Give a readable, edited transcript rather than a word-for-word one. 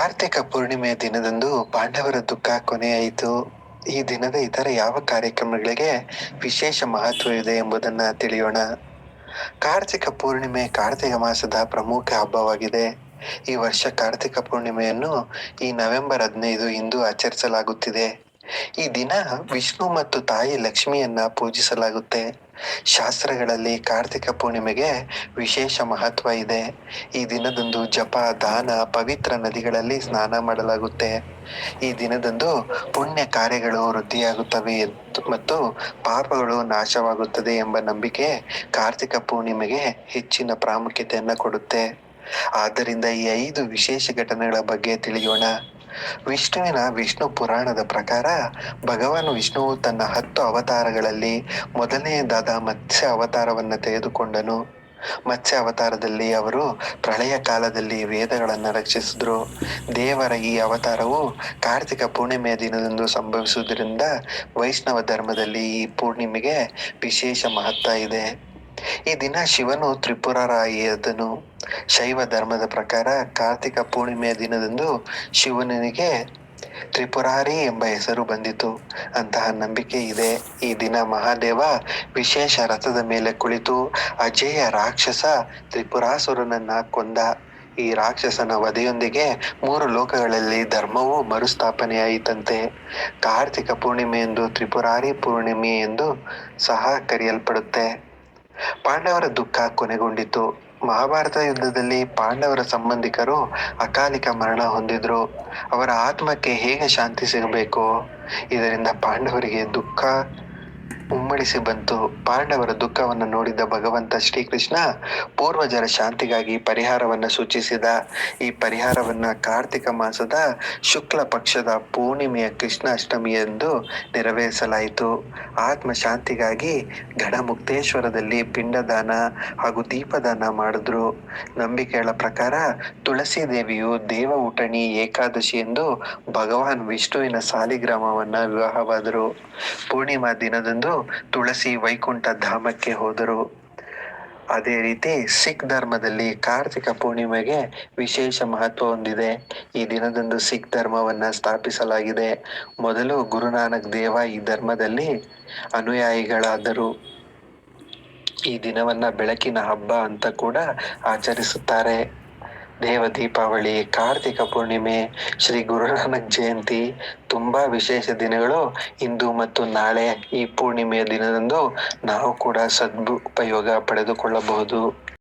ಕಾರ್ತಿಕ ಪೂರ್ಣಿಮೆಯ ದಿನದಂದು ಪಾಂಡವರ ದುಃಖ ಕೊನೆಯಾಯಿತು. ಈ ದಿನದ ಇತರ ಯಾವ ಕಾರ್ಯಕ್ರಮಗಳಿಗೆ ವಿಶೇಷ ಮಹತ್ವವಿದೆ ಎಂಬುದನ್ನು ತಿಳಿಯೋಣ. ಕಾರ್ತಿಕ ಪೂರ್ಣಿಮೆ ಕಾರ್ತಿಕ ಮಾಸದ ಪ್ರಮುಖ ಹಬ್ಬವಾಗಿದೆ. ಈ ವರ್ಷ ಕಾರ್ತಿಕ ಪೂರ್ಣಿಮೆಯನ್ನು ಈ ನವೆಂಬರ್ 15 ಇಂದು ಆಚರಿಸಲಾಗುತ್ತಿದೆ. ಈ ದಿನ ವಿಷ್ಣು ಮತ್ತು ತಾಯಿ ಲಕ್ಷ್ಮಿಯನ್ನ ಪೂಜಿಸಲಾಗುತ್ತೆ. ಶಾಸ್ತ್ರಗಳಲ್ಲಿ ಕಾರ್ತಿಕ ಪೂರ್ಣಿಮೆಗೆ ವಿಶೇಷ ಮಹತ್ವ ಇದೆ. ಈ ದಿನದಂದು ಜಪ, ದಾನ, ಪವಿತ್ರ ನದಿಗಳಲ್ಲಿ ಸ್ನಾನ ಮಾಡಲಾಗುತ್ತೆ. ಈ ದಿನದಂದು ಪುಣ್ಯ ಕಾರ್ಯಗಳು ವೃದ್ಧಿಯಾಗುತ್ತವೆ ಮತ್ತು ಪಾಪಗಳು ನಾಶವಾಗುತ್ತದೆ ಎಂಬ ನಂಬಿಕೆ ಕಾರ್ತಿಕ ಪೂರ್ಣಿಮೆಗೆ ಹೆಚ್ಚಿನ ಪ್ರಾಮುಖ್ಯತೆಯನ್ನು ಕೊಡುತ್ತೆ. ಆದ್ದರಿಂದ ಈ 5 ವಿಶೇಷ ಘಟನೆಗಳ ಬಗ್ಗೆ ತಿಳಿಯೋಣ. ವಿಷ್ಣು ಪುರಾಣದ ಪ್ರಕಾರ ಭಗವಾನ್ ವಿಷ್ಣುವು ತನ್ನ 10 ಅವತಾರಗಳಲ್ಲಿ ಮೊದಲನೆಯದಾದ ಮತ್ಸ್ಯ ಅವತಾರವನ್ನು ತೆಗೆದುಕೊಂಡನು. ಮತ್ಸ್ಯ ಅವತಾರದಲ್ಲಿ ಅವರು ಪ್ರಳಯ ಕಾಲದಲ್ಲಿ ವೇದಗಳನ್ನು ರಕ್ಷಿಸಿದ್ರು. ದೇವರ ಈ ಅವತಾರವು ಕಾರ್ತಿಕ ಪೂರ್ಣಿಮೆಯ ದಿನದಂದು ಸಂಭವಿಸುವುದರಿಂದ ವೈಷ್ಣವ ಧರ್ಮದಲ್ಲಿ ಈ ಪೂರ್ಣಿಮೆಗೆ ವಿಶೇಷ ಮಹತ್ವ ಇದೆ. ಈ ದಿನ ಶಿವನು ತ್ರಿಪುರಾರಿಯಾದನು. ಶೈವ ಧರ್ಮದ ಪ್ರಕಾರ ಕಾರ್ತಿಕ ಪೂರ್ಣಿಮೆಯ ದಿನದಂದು ಶಿವನಿಗೆ ತ್ರಿಪುರಾರಿ ಎಂಬ ಹೆಸರು ಬಂದಿತು ಅಂತಹ ನಂಬಿಕೆ ಇದೆ. ಈ ದಿನ ಮಹಾದೇವ ವಿಶೇಷ ರಥದ ಮೇಲೆ ಕುಳಿತು ಅಜೇಯ ರಾಕ್ಷಸ ತ್ರಿಪುರಾಸುರನನ್ನ ಕೊಂದ. ಈ ರಾಕ್ಷಸನ ವಧೆಯೊಂದಿಗೆ 3 ಲೋಕಗಳಲ್ಲಿ ಧರ್ಮವು ಮರುಸ್ಥಾಪನೆಯಾಯಿತಂತೆ. ಕಾರ್ತಿಕ ಪೂರ್ಣಿಮೆಯೆಂದು ತ್ರಿಪುರಾರಿ ಪೂರ್ಣಿಮೆ ಎಂದು ಸಹ ಕರೆಯಲ್ಪಡುತ್ತೆ. ಪಾಂಡವರ ದುಃಖ ಕೊನೆಗೊಂಡಿತು. ಮಹಾಭಾರತ ಯುದ್ಧದಲ್ಲಿ ಪಾಂಡವರ ಸಂಬಂಧಿಕರು ಅಕಾಲಿಕ ಮರಣ ಹೊಂದಿದ್ರು. ಅವರ ಆತ್ಮಕ್ಕೆ ಹೇಗೆ ಶಾಂತಿ ಸಿಗಬೇಕು? ಇದರಿಂದ ಪಾಂಡವರಿಗೆ ದುಃಖ ಉಮ್ಮಳಿಸಿ ಬಂತು. ಪಾಂಡವರ ದುಃಖವನ್ನು ನೋಡಿದ ಭಗವಂತ ಶ್ರೀಕೃಷ್ಣ ಪೂರ್ವಜರ ಶಾಂತಿಗಾಗಿ ಪರಿಹಾರವನ್ನು ಸೂಚಿಸಿದ. ಈ ಪರಿಹಾರವನ್ನು ಕಾರ್ತಿಕ ಮಾಸದ ಶುಕ್ಲ ಪಕ್ಷದ ಪೂರ್ಣಿಮೆಯ ಕೃಷ್ಣ ಅಷ್ಟಮಿ ಎಂದು ನೆರವೇರಿಸಲಾಯಿತು. ಆತ್ಮ ಶಾಂತಿಗಾಗಿ ಗಢಮುಕ್ತೇಶ್ವರದಲ್ಲಿ ಪಿಂಡದಾನ ಹಾಗೂ ದೀಪದಾನ ಮಾಡಿದ್ರು. ನಂಬಿಕೆಗಳ ಪ್ರಕಾರ ತುಳಸಿ ದೇವಿಯು ದೇವ ಊಟಣಿ ಏಕಾದಶಿ ಎಂದು ಭಗವಾನ್ ವಿಷ್ಣುವಿನ ಸಾಲಿಗ್ರಾಮವನ್ನ ವಿವಾಹವಾದರು. ಪೂರ್ಣಿಮಾ ದಿನದಂದು ತುಳಸಿ ವೈಕುಂಠ ಧಾಮಕ್ಕೆ ಹೋದರು. ಅದೇ ರೀತಿ ಸಿಖ್ ಧರ್ಮದಲ್ಲಿ ಕಾರ್ತಿಕ ಪೂರ್ಣಿಮೆಗೆ ವಿಶೇಷ ಮಹತ್ವ ಹೊಂದಿದೆ. ಈ ದಿನದಂದು ಸಿಖ್ ಧರ್ಮವನ್ನ ಸ್ಥಾಪಿಸಲಾಗಿದೆ. ಮೊದಲು ಗುರುನಾನಕ್ ದೇವ ಈ ಧರ್ಮದಲ್ಲಿ ಅನುಯಾಯಿಗಳಾದರು. ಈ ದಿನವನ್ನ ಬೆಳಕಿನ ಹಬ್ಬ ಅಂತ ಕೂಡ ಆಚರಿಸುತ್ತಾರೆ. ದೇವ ದೀಪಾವಳಿ, ಕಾರ್ತಿಕ ಪೂರ್ಣಿಮೆ, ಶ್ರೀ ಗುರುನಾನಕ್ ಜಯಂತಿ ತುಂಬಾ ವಿಶೇಷ ದಿನಗಳು. ಇಂದು ಮತ್ತು ನಾಳೆ ಈ ಪೂರ್ಣಿಮೆಯ ದಿನದಂದು ನಾವು ಕೂಡ ಸದುಪಯೋಗ ಪಡೆದುಕೊಳ್ಳಬಹುದು.